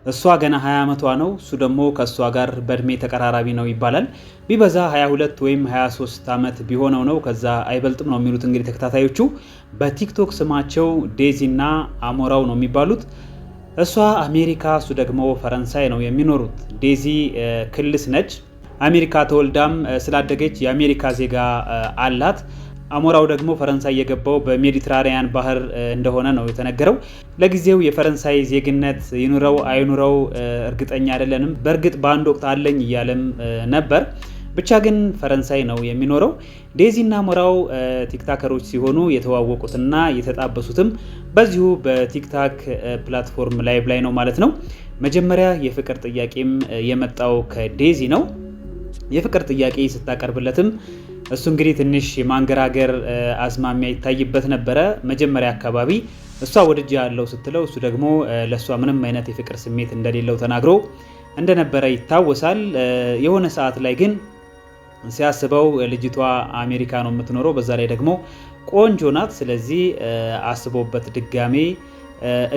እሷ ገና 20 ዓመቷ ነው። እሱ ደግሞ ከእሷ ጋር በእድሜ ተቀራራቢ ነው ይባላል። ቢበዛ 22 ወይም 23 ዓመት ቢሆነው ነው፣ ከዛ አይበልጥም ነው የሚሉት እንግዲህ ተከታታዮቹ። በቲክቶክ ስማቸው ዴዚ እና አሞራው ነው የሚባሉት። እሷ አሜሪካ፣ እሱ ደግሞ ፈረንሳይ ነው የሚኖሩት። ዴዚ ክልስ ነች። አሜሪካ ተወልዳም ስላደገች የአሜሪካ ዜጋ አላት። አሞራው ደግሞ ፈረንሳይ የገባው በሜዲትራኒያን ባህር እንደሆነ ነው የተነገረው። ለጊዜው የፈረንሳይ ዜግነት ይኑረው አይኑረው እርግጠኛ አይደለንም። በእርግጥ በአንድ ወቅት አለኝ እያለም ነበር። ብቻ ግን ፈረንሳይ ነው የሚኖረው። ዴዚ እና አሞራው ቲክታከሮች ሲሆኑ የተዋወቁትና የተጣበሱትም በዚሁ በቲክታክ ፕላትፎርም ላይቭ ላይ ነው ማለት ነው። መጀመሪያ የፍቅር ጥያቄም የመጣው ከዴዚ ነው። የፍቅር ጥያቄ ስታቀርብለትም እሱ እንግዲህ ትንሽ የማንገራገር አዝማሚያ ይታይበት ነበረ። መጀመሪያ አካባቢ እሷ ወድጄ ያለው ስትለው እሱ ደግሞ ለእሷ ምንም አይነት የፍቅር ስሜት እንደሌለው ተናግሮ እንደነበረ ይታወሳል። የሆነ ሰዓት ላይ ግን ሲያስበው ልጅቷ አሜሪካ ነው የምትኖረው፣ በዛ ላይ ደግሞ ቆንጆ ናት። ስለዚህ አስቦበት ድጋሜ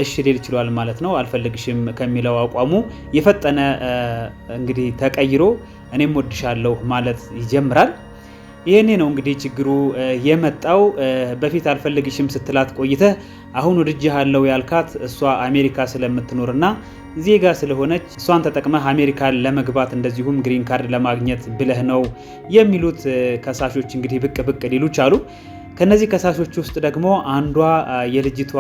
እሺ ሊል ችሏል ማለት ነው። አልፈልግሽም ከሚለው አቋሙ የፈጠነ እንግዲህ ተቀይሮ እኔም ወድሻለሁ ማለት ይጀምራል። ይሄኔ ነው እንግዲህ ችግሩ የመጣው። በፊት አልፈልግሽም ስትላት ቆይተህ አሁን ወድጄሃለሁ ያልካት እሷ አሜሪካ ስለምትኖርና ዜጋ ስለሆነች እሷን ተጠቅመህ አሜሪካን ለመግባት እንደዚሁም ግሪን ካርድ ለማግኘት ብለህ ነው የሚሉት ከሳሾች እንግዲህ ብቅ ብቅ ሊሉ ቻሉ። ከነዚህ ከሳሾች ውስጥ ደግሞ አንዷ የልጅቷ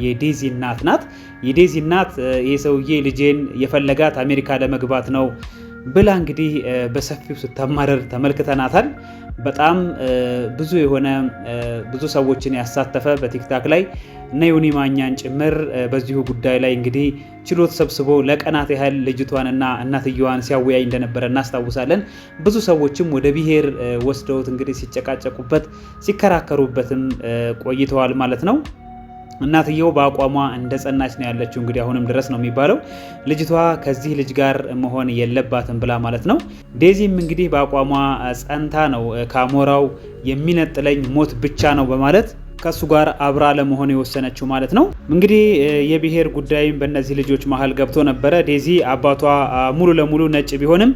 የዴዚ እናት ናት። የዴዚ እናት ይህ ሰውዬ ልጄን የፈለጋት አሜሪካ ለመግባት ነው ብላ እንግዲህ በሰፊው ስታማረር ተመልክተናታል። በጣም ብዙ ሰዎችን ያሳተፈ በቲክታክ ላይ እነ ዮኒ ማኛን ጭምር በዚሁ ጉዳይ ላይ እንግዲህ ችሎት ሰብስቦ ለቀናት ያህል ልጅቷንና እናትየዋን ሲያወያይ እንደነበረ እናስታውሳለን። ብዙ ሰዎችም ወደ ብሔር ወስደውት እንግዲህ ሲጨቃጨቁበት ሲከራከሩበትም ቆይተዋል ማለት ነው። እናትየው በአቋሟ እንደጸናች ነው ያለችው። እንግዲህ አሁንም ድረስ ነው የሚባለው ልጅቷ ከዚህ ልጅ ጋር መሆን የለባትም ብላ ማለት ነው። ዴዚም እንግዲህ በአቋሟ ጸንታ ነው ከአሞራው የሚነጥለኝ ሞት ብቻ ነው በማለት ከሱ ጋር አብራ ለመሆን የወሰነችው ማለት ነው። እንግዲህ የብሔር ጉዳይም በእነዚህ ልጆች መሀል ገብቶ ነበረ። ዴዚ አባቷ ሙሉ ለሙሉ ነጭ ቢሆንም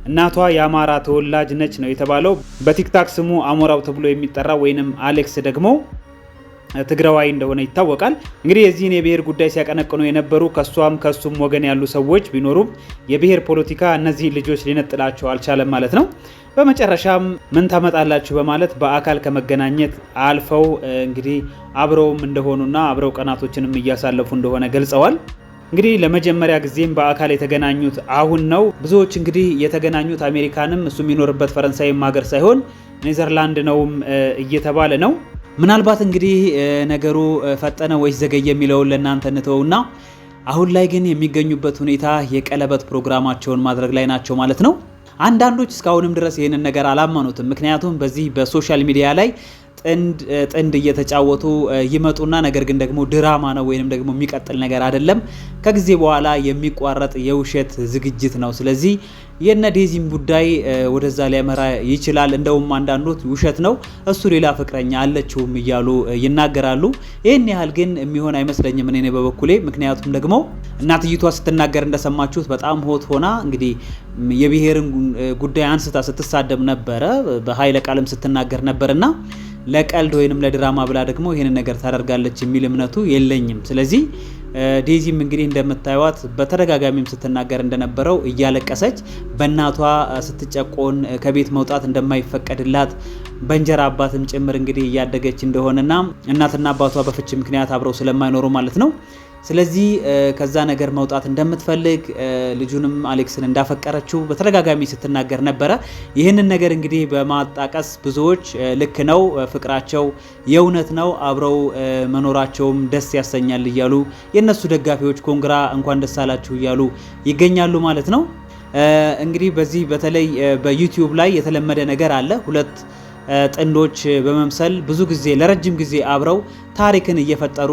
እናቷ የአማራ ተወላጅ ነች ነው የተባለው። በቲክታክ ስሙ አሞራው ተብሎ የሚጠራ ወይንም አሌክስ ደግሞ ትግራዋይ እንደሆነ ይታወቃል። እንግዲህ የዚህን የብሔር ጉዳይ ሲያቀነቅኑ የነበሩ ከሱም ወገን ያሉ ሰዎች ቢኖሩም የብሔር ፖለቲካ እነዚህ ልጆች ሊነጥላቸው አልቻለም ማለት ነው። በመጨረሻም ምን ታመጣላችሁ በማለት በአካል ከመገናኘት አልፈው እንግዲህ አብረውም እንደሆኑና አብረው ቀናቶችንም እያሳለፉ እንደሆነ ገልጸዋል። እንግዲህ ለመጀመሪያ ጊዜም በአካል የተገናኙት አሁን ነው። ብዙዎች እንግዲህ የተገናኙት አሜሪካንም እሱ የሚኖርበት ፈረንሳይም ሀገር ሳይሆን ኔዘርላንድ ነውም እየተባለ ነው። ምናልባት እንግዲህ ነገሩ ፈጠነ ወይስ ዘገየ የሚለውን ለእናንተ እንተውና አሁን ላይ ግን የሚገኙበት ሁኔታ የቀለበት ፕሮግራማቸውን ማድረግ ላይ ናቸው ማለት ነው። አንዳንዶች እስካሁንም ድረስ ይህንን ነገር አላመኑትም። ምክንያቱም በዚህ በሶሻል ሚዲያ ላይ ጥንድ እየተጫወቱ ይመጡና ነገር ግን ደግሞ ድራማ ነው ወይንም ደግሞ የሚቀጥል ነገር አይደለም፣ ከጊዜ በኋላ የሚቋረጥ የውሸት ዝግጅት ነው። ስለዚህ የነ ዴዚም ጉዳይ ወደዛ ሊያመራ ይችላል። እንደውም አንዳንዶች ውሸት ነው እሱ ሌላ ፍቅረኛ አለችውም እያሉ ይናገራሉ። ይህን ያህል ግን የሚሆን አይመስለኝም እኔ በበኩሌ። ምክንያቱም ደግሞ እናትይቷ ስትናገር እንደሰማችሁት በጣም ሆት ሆና እንግዲህ የብሔርን ጉዳይ አንስታ ስትሳደብ ነበረ፣ በኃይለ ቃልም ስትናገር ነበርና ለቀልድ ወይንም ለድራማ ብላ ደግሞ ይሄንን ነገር ታደርጋለች የሚል እምነቱ የለኝም። ስለዚህ ዴዚም እንግዲህ እንደምታዩት በተደጋጋሚም ስትናገር እንደነበረው እያለቀሰች በእናቷ ስትጨቆን ከቤት መውጣት እንደማይፈቀድላት በእንጀራ አባትም ጭምር እንግዲህ እያደገች እንደሆነና እናትና አባቷ በፍቺ ምክንያት አብረው ስለማይኖሩ ማለት ነው። ስለዚህ ከዛ ነገር መውጣት እንደምትፈልግ ልጁንም አሌክስን እንዳፈቀረችው በተደጋጋሚ ስትናገር ነበረ። ይህንን ነገር እንግዲህ በማጣቀስ ብዙዎች ልክ ነው፣ ፍቅራቸው የእውነት ነው፣ አብረው መኖራቸውም ደስ ያሰኛል እያሉ የነሱ ደጋፊዎች ኮንግራ እንኳን ደስ አላችሁ እያሉ ይገኛሉ ማለት ነው። እንግዲህ በዚህ በተለይ በዩቲዩብ ላይ የተለመደ ነገር አለ። ሁለት ጥንዶች በመምሰል ብዙ ጊዜ ለረጅም ጊዜ አብረው ታሪክን እየፈጠሩ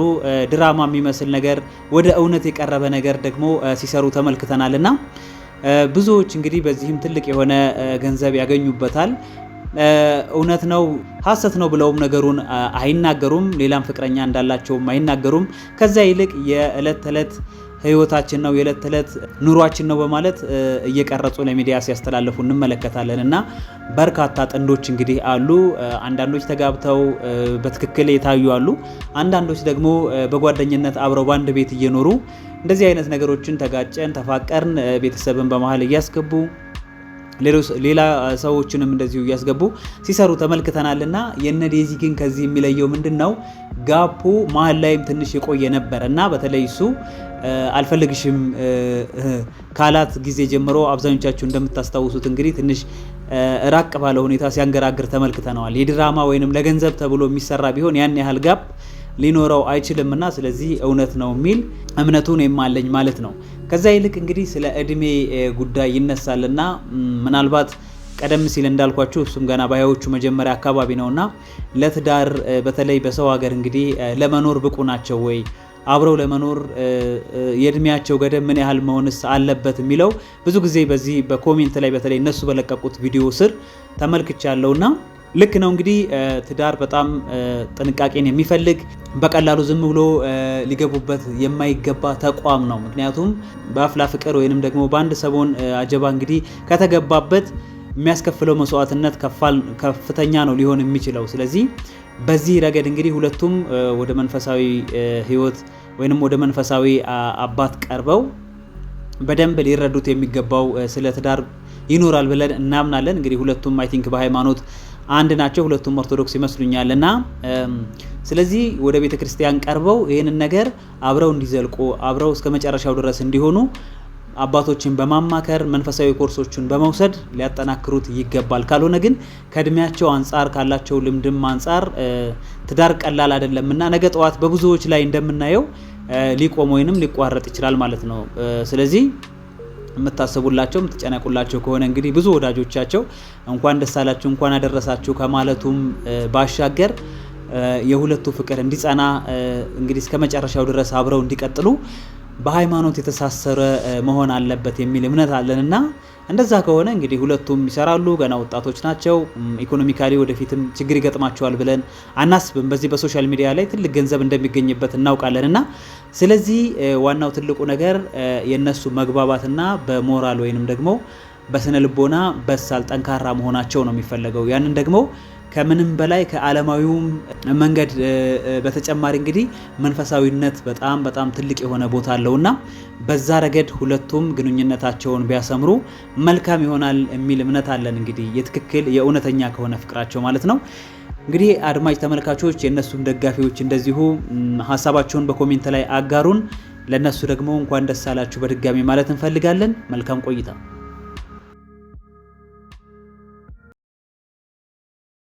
ድራማ የሚመስል ነገር ወደ እውነት የቀረበ ነገር ደግሞ ሲሰሩ ተመልክተናልና ብዙዎች እንግዲህ በዚህም ትልቅ የሆነ ገንዘብ ያገኙበታል። እውነት ነው ሐሰት ነው ብለውም ነገሩን አይናገሩም። ሌላም ፍቅረኛ እንዳላቸውም አይናገሩም። ከዛ ይልቅ የዕለት ተዕለት ህይወታችን ነው፣ የዕለት ተዕለት ኑሯችን ነው በማለት እየቀረጹ ለሚዲያ ሲያስተላልፉ እንመለከታለን። እና በርካታ ጥንዶች እንግዲህ አሉ። አንዳንዶች ተጋብተው በትክክል የታዩ አሉ። አንዳንዶች ደግሞ በጓደኝነት አብረው በአንድ ቤት እየኖሩ እንደዚህ አይነት ነገሮችን ተጋጨን፣ ተፋቀርን ቤተሰብን በመሀል እያስገቡ ሌላ ሰዎችንም እንደዚሁ እያስገቡ ሲሰሩ ተመልክተናልና የነ ዴዚ ግን ከዚህ የሚለየው ምንድነው? ጋፑ መሀል ላይም ትንሽ የቆየ ነበር እና በተለይ እሱ አልፈልግሽም ካላት ጊዜ ጀምሮ አብዛኞቻችሁ እንደምታስታውሱት እንግዲህ ትንሽ ራቅ ባለ ሁኔታ ሲያንገራግር ተመልክተነዋል። የድራማ ወይንም ለገንዘብ ተብሎ የሚሰራ ቢሆን ያን ያህል ጋፕ ሊኖረው አይችልምና ስለዚህ እውነት ነው የሚል እምነቱን የማለኝ ማለት ነው። ከዛ ይልቅ እንግዲህ ስለ እድሜ ጉዳይ ይነሳልና ምናልባት ቀደም ሲል እንዳልኳችሁ እሱም ገና ባያዎቹ መጀመሪያ አካባቢ ነውና ለትዳር በተለይ በሰው ሀገር እንግዲህ ለመኖር ብቁ ናቸው ወይ፣ አብረው ለመኖር የእድሜያቸው ገደብ ምን ያህል መሆንስ አለበት የሚለው ብዙ ጊዜ በዚህ በኮሜንት ላይ በተለይ እነሱ በለቀቁት ቪዲዮ ስር ተመልክቻለሁና ልክ ነው እንግዲህ ትዳር በጣም ጥንቃቄን የሚፈልግ በቀላሉ ዝም ብሎ ሊገቡበት የማይገባ ተቋም ነው። ምክንያቱም በአፍላ ፍቅር ወይንም ደግሞ በአንድ ሰሞን አጀባ እንግዲህ ከተገባበት የሚያስከፍለው መስዋዕትነት ከፍተኛ ነው ሊሆን የሚችለው። ስለዚህ በዚህ ረገድ እንግዲህ ሁለቱም ወደ መንፈሳዊ ህይወት ወይንም ወደ መንፈሳዊ አባት ቀርበው በደንብ ሊረዱት የሚገባው ስለ ትዳር ይኖራል ብለን እናምናለን። እንግዲህ ሁለቱም አይ ቲንክ በሃይማኖት አንድ ናቸው። ሁለቱም ኦርቶዶክስ ይመስሉኛል እና ስለዚህ ወደ ቤተ ክርስቲያን ቀርበው ይህንን ነገር አብረው እንዲዘልቁ አብረው እስከ መጨረሻው ድረስ እንዲሆኑ አባቶችን በማማከር መንፈሳዊ ኮርሶችን በመውሰድ ሊያጠናክሩት ይገባል። ካልሆነ ግን ከእድሜያቸው አንጻር ካላቸው ልምድም አንጻር ትዳር ቀላል አይደለምና ነገ ጠዋት በብዙዎች ላይ እንደምናየው ሊቆም ወይንም ሊቋረጥ ይችላል ማለት ነው። ስለዚህ የምታስቡላቸው የምትጨነቁላቸው ከሆነ እንግዲህ ብዙ ወዳጆቻቸው እንኳን ደስ አላችሁ እንኳን አደረሳችሁ ከማለቱም ባሻገር የሁለቱ ፍቅር እንዲጸና እንግዲህ እስከ መጨረሻው ድረስ አብረው እንዲቀጥሉ በሃይማኖት የተሳሰረ መሆን አለበት የሚል እምነት አለንና እንደዛ ከሆነ እንግዲህ ሁለቱም ይሰራሉ። ገና ወጣቶች ናቸው። ኢኮኖሚካሊ ወደፊትም ችግር ይገጥማቸዋል ብለን አናስብም። በዚህ በሶሻል ሚዲያ ላይ ትልቅ ገንዘብ እንደሚገኝበት እናውቃለንና ስለዚህ ዋናው ትልቁ ነገር የነሱ መግባባትና በሞራል ወይንም ደግሞ በስነ ልቦና በሳል ጠንካራ መሆናቸው ነው የሚፈለገው። ያንን ደግሞ ከምንም በላይ ከዓለማዊውም መንገድ በተጨማሪ እንግዲህ መንፈሳዊነት በጣም በጣም ትልቅ የሆነ ቦታ አለውና በዛ ረገድ ሁለቱም ግንኙነታቸውን ቢያሰምሩ መልካም ይሆናል የሚል እምነት አለን። እንግዲህ የትክክል የእውነተኛ ከሆነ ፍቅራቸው ማለት ነው። እንግዲህ አድማጭ ተመልካቾች የእነሱም ደጋፊዎች እንደዚሁ ሀሳባቸውን በኮሜንት ላይ አጋሩን። ለእነሱ ደግሞ እንኳን ደስ አላችሁ በድጋሚ ማለት እንፈልጋለን። መልካም ቆይታ